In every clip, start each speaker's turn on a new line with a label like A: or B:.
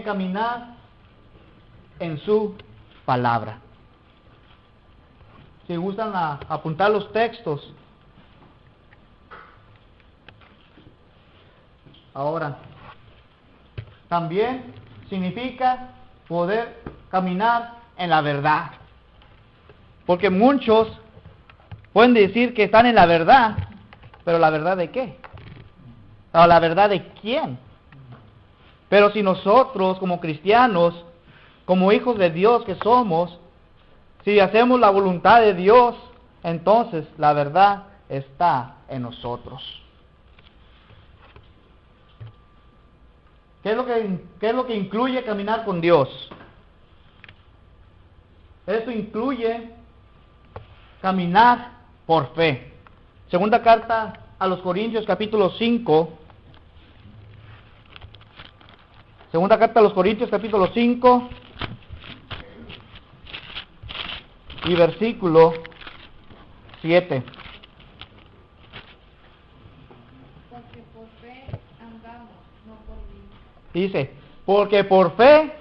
A: caminar en su palabra. Si gustan apuntar los textos. Ahora, también significa poder caminar en la verdad. Porque muchos pueden decir que están en la verdad, pero ¿la verdad de qué? ¿O la verdad de quién? Pero si nosotros como cristianos, como hijos de Dios que somos, si hacemos la voluntad de Dios, entonces la verdad está en nosotros. ¿Qué es lo que incluye caminar con Dios? Eso incluye caminar por fe. Segunda carta a los Corintios, capítulo 5. Segunda carta a los Corintios, capítulo 5 y versículo 7.
B: Porque por fe andamos, no por vista.
A: Dice, porque por fe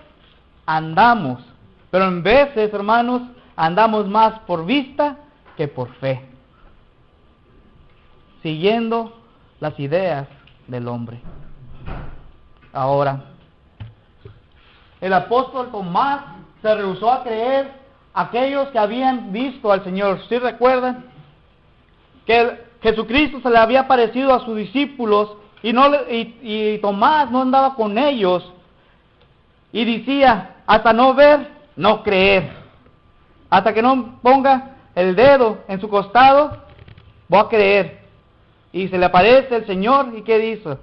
A: andamos. Pero en veces, hermanos, andamos más por vista que por fe, siguiendo las ideas del hombre. Ahora, el apóstol Tomás se rehusó a creer aquellos que habían visto al Señor. ¿Sí recuerdan? Que Jesucristo se le había aparecido a sus discípulos y Tomás no andaba con ellos. Y decía, hasta no ver, no creer. Hasta que no ponga el dedo en su costado, voy a creer. Y se le aparece el Señor, ¿y qué dice?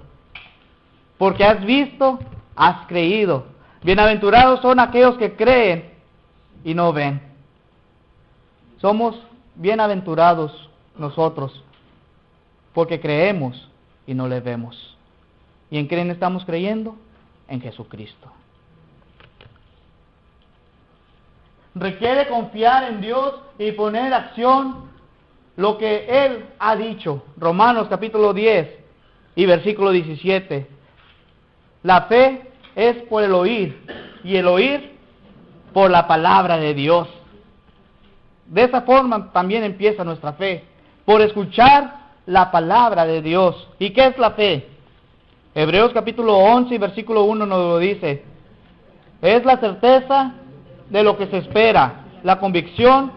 A: Porque has visto, has creído. Bienaventurados son aquellos que creen y no ven. Somos bienaventurados nosotros, porque creemos y no le vemos. ¿Y en quién estamos creyendo? En Jesucristo. Requiere confiar en Dios y poner en acción lo que Él ha dicho. Romanos capítulo 10 y versículo 17. La fe es por el oír, y el oír por la palabra de Dios. De esa forma también empieza nuestra fe, por escuchar la palabra de Dios. ¿Y qué es la fe? Hebreos capítulo 11 y versículo 1 nos lo dice. Es la certeza de lo que se espera, la convicción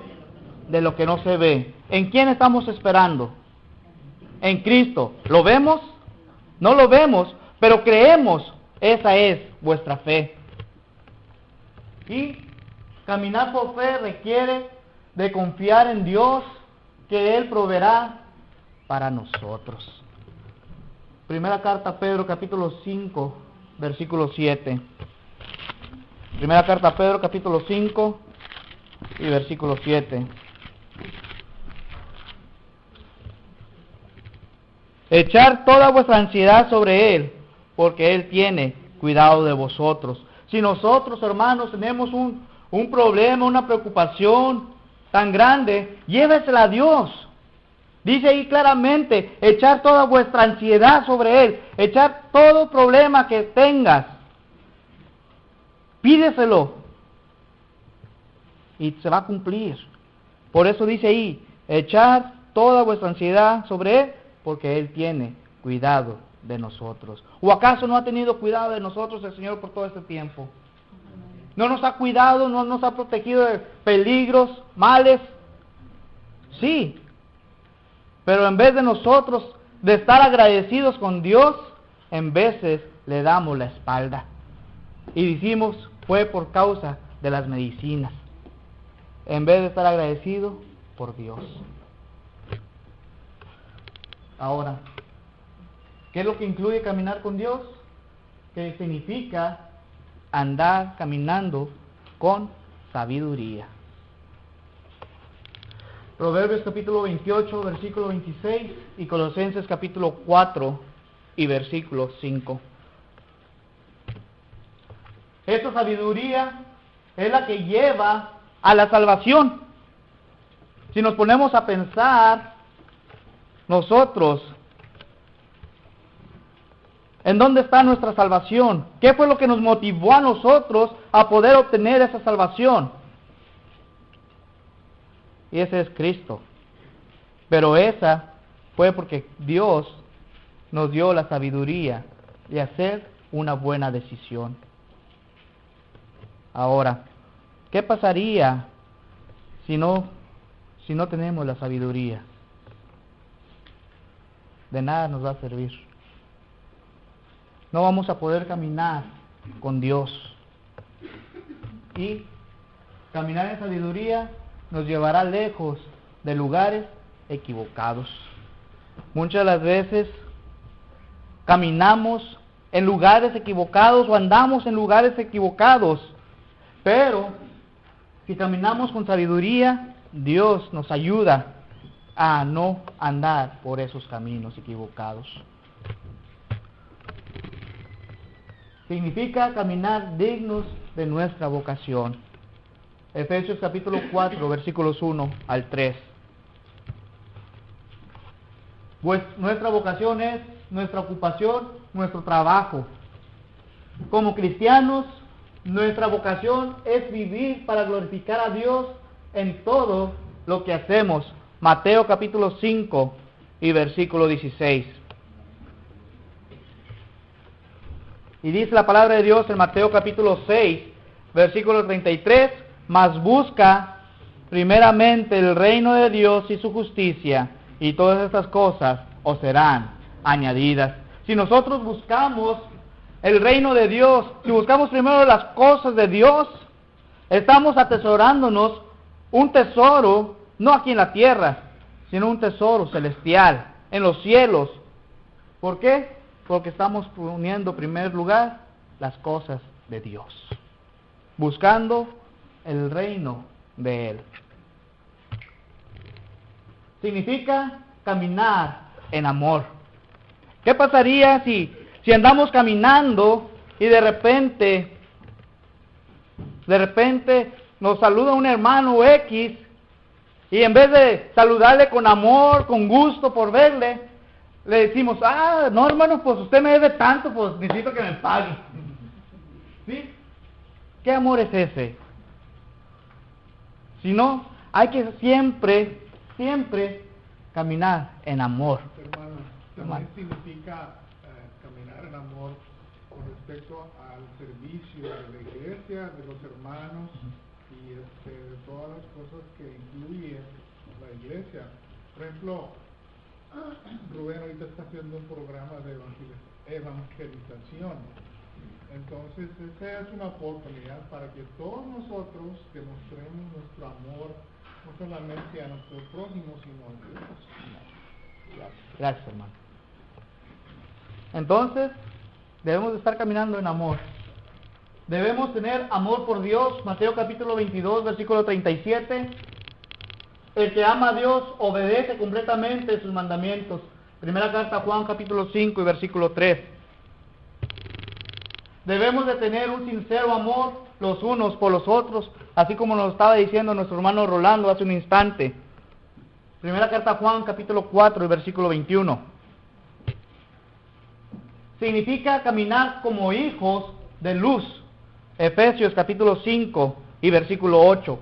A: de lo que no se ve. ¿En quién estamos esperando? En Cristo. ¿Lo vemos? No lo vemos, pero creemos. Esa es vuestra fe. Y caminar por fe requiere de confiar en Dios, que Él proveerá para nosotros. Primera carta a Pedro, capítulo 5, versículo 7. Primera carta a Pedro, capítulo 5 y versículo 7. Echar toda vuestra ansiedad sobre Él, porque Él tiene cuidado de vosotros. Si nosotros, hermanos, tenemos un problema, una preocupación tan grande, llévesela a Dios. Dice ahí claramente, echar toda vuestra ansiedad sobre Él, echar todo problema que tengas, pídeselo y se va a cumplir. Por eso dice ahí, echar toda vuestra ansiedad sobre Él, porque Él tiene cuidado de nosotros. ¿O acaso no ha tenido cuidado de nosotros el Señor por todo este tiempo? ¿No nos ha cuidado, no nos ha protegido de peligros, males? Sí. Pero en vez de nosotros de estar agradecidos con Dios, en veces le damos la espalda. Y decimos, fue por causa de las medicinas. En vez de estar agradecido por Dios. Ahora, ¿qué es lo que incluye caminar con Dios? Que significa andar caminando con sabiduría. Proverbios capítulo 28, versículo 26 y Colosenses capítulo 4 y versículo 5. Esta sabiduría es la que lleva a la salvación. Si nos ponemos a pensar, nosotros ¿En dónde está nuestra salvación? ¿Qué fue lo que nos motivó a nosotros a poder obtener esa salvación? Y ese es Cristo. Pero esa fue porque Dios nos dio la sabiduría de hacer una buena decisión. Ahora, ¿qué pasaría si no tenemos la sabiduría? De nada nos va a servir. No vamos a poder caminar con Dios. Y caminar en sabiduría nos llevará lejos de lugares equivocados. Muchas de las veces caminamos en lugares equivocados o andamos en lugares equivocados, pero si caminamos con sabiduría, Dios nos ayuda a no andar por esos caminos equivocados. Significa caminar dignos de nuestra vocación. Efesios capítulo 4, versículos 1 al 3. Pues nuestra vocación es nuestra ocupación, nuestro trabajo. Como cristianos, nuestra vocación es vivir para glorificar a Dios en todo lo que hacemos. Mateo capítulo 5 y versículo 16. Y dice la palabra de Dios en Mateo capítulo 6, versículo 33, mas busca primeramente el reino de Dios y su justicia, y todas estas cosas os serán añadidas. Si nosotros buscamos el reino de Dios, si buscamos primero las cosas de Dios, estamos atesorándonos un tesoro, no aquí en la tierra, sino un tesoro celestial, en los cielos. ¿Por qué? Porque estamos poniendo en primer lugar las cosas de Dios, buscando el reino de Él. Significa caminar en amor. ¿Qué pasaría si andamos caminando y de repente nos saluda un hermano X y en vez de saludarle con amor, con gusto por verle, le decimos, no hermano, pues usted me debe tanto, pues necesito que me pague? ¿Sí? ¿Qué amor es ese? Si no, hay que siempre caminar en amor.
C: Hermano, también significa caminar en amor con respecto al servicio de la iglesia, de los hermanos y de todas las cosas que incluye la iglesia. Por ejemplo, Rubén ahorita está haciendo un programa de evangelización. Entonces, esta es una oportunidad para que todos nosotros demostremos nuestro amor, no solamente a nuestros prójimos, sino a Dios.
A: Gracias, hermano. Entonces, debemos de estar caminando en amor. Debemos tener amor por Dios. Mateo capítulo 22, versículo 37. El que ama a Dios obedece completamente sus mandamientos. Primera carta a Juan capítulo 5 y versículo 3. Debemos de tener un sincero amor los unos por los otros, así como nos estaba diciendo nuestro hermano Rolando hace un instante. Primera carta a Juan capítulo 4 y versículo 21. Significa caminar como hijos de luz. Efesios capítulo 5 y versículo 8.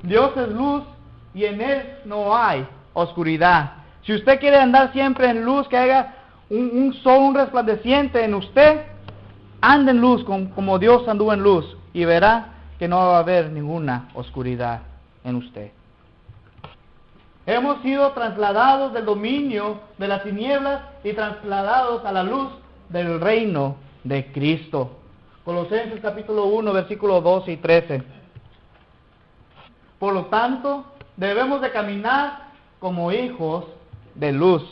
A: Dios es luz y en Él no hay oscuridad. Si usted quiere andar siempre en luz, que haga un sol, un resplandeciente en usted, ande en luz como Dios anduvo en luz y verá que no va a haber ninguna oscuridad en usted. Hemos sido trasladados del dominio de las tinieblas y trasladados a la luz del reino de Cristo. Colosenses capítulo 1, versículos 12 y 13. Por lo tanto, debemos de caminar como hijos de luz.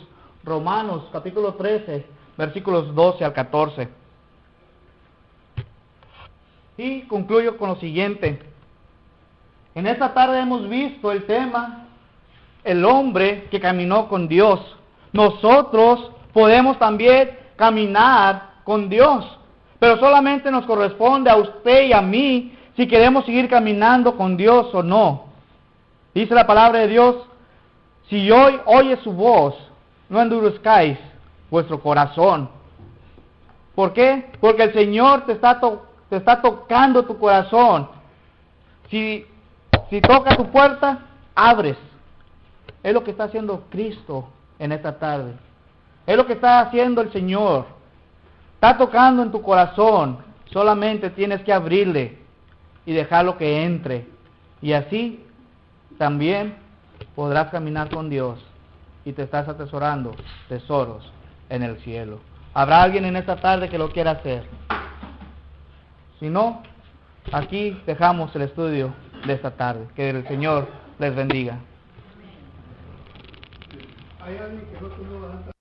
A: Romanos capítulo 13, versículos 12 al 14. Y concluyo con lo siguiente. En esta tarde hemos visto el tema, el hombre que caminó con Dios. Nosotros podemos también caminar con Dios, pero solamente nos corresponde a usted y a mí si queremos seguir caminando con Dios o no. Dice la palabra de Dios, si hoy oyes su voz, no endurezcáis vuestro corazón. ¿Por qué? Porque el Señor te está tocando tu corazón. Si toca tu puerta, abres. Es lo que está haciendo Cristo en esta tarde. Es lo que está haciendo el Señor. Está tocando en tu corazón. Solamente tienes que abrirle y dejarlo que entre. Y así también podrás caminar con Dios y te estás atesorando tesoros en el cielo. ¿Habrá alguien en esta tarde que lo quiera hacer? Si no, aquí dejamos el estudio de esta tarde. Que el Señor les bendiga.
C: Hay alguien que no tuvo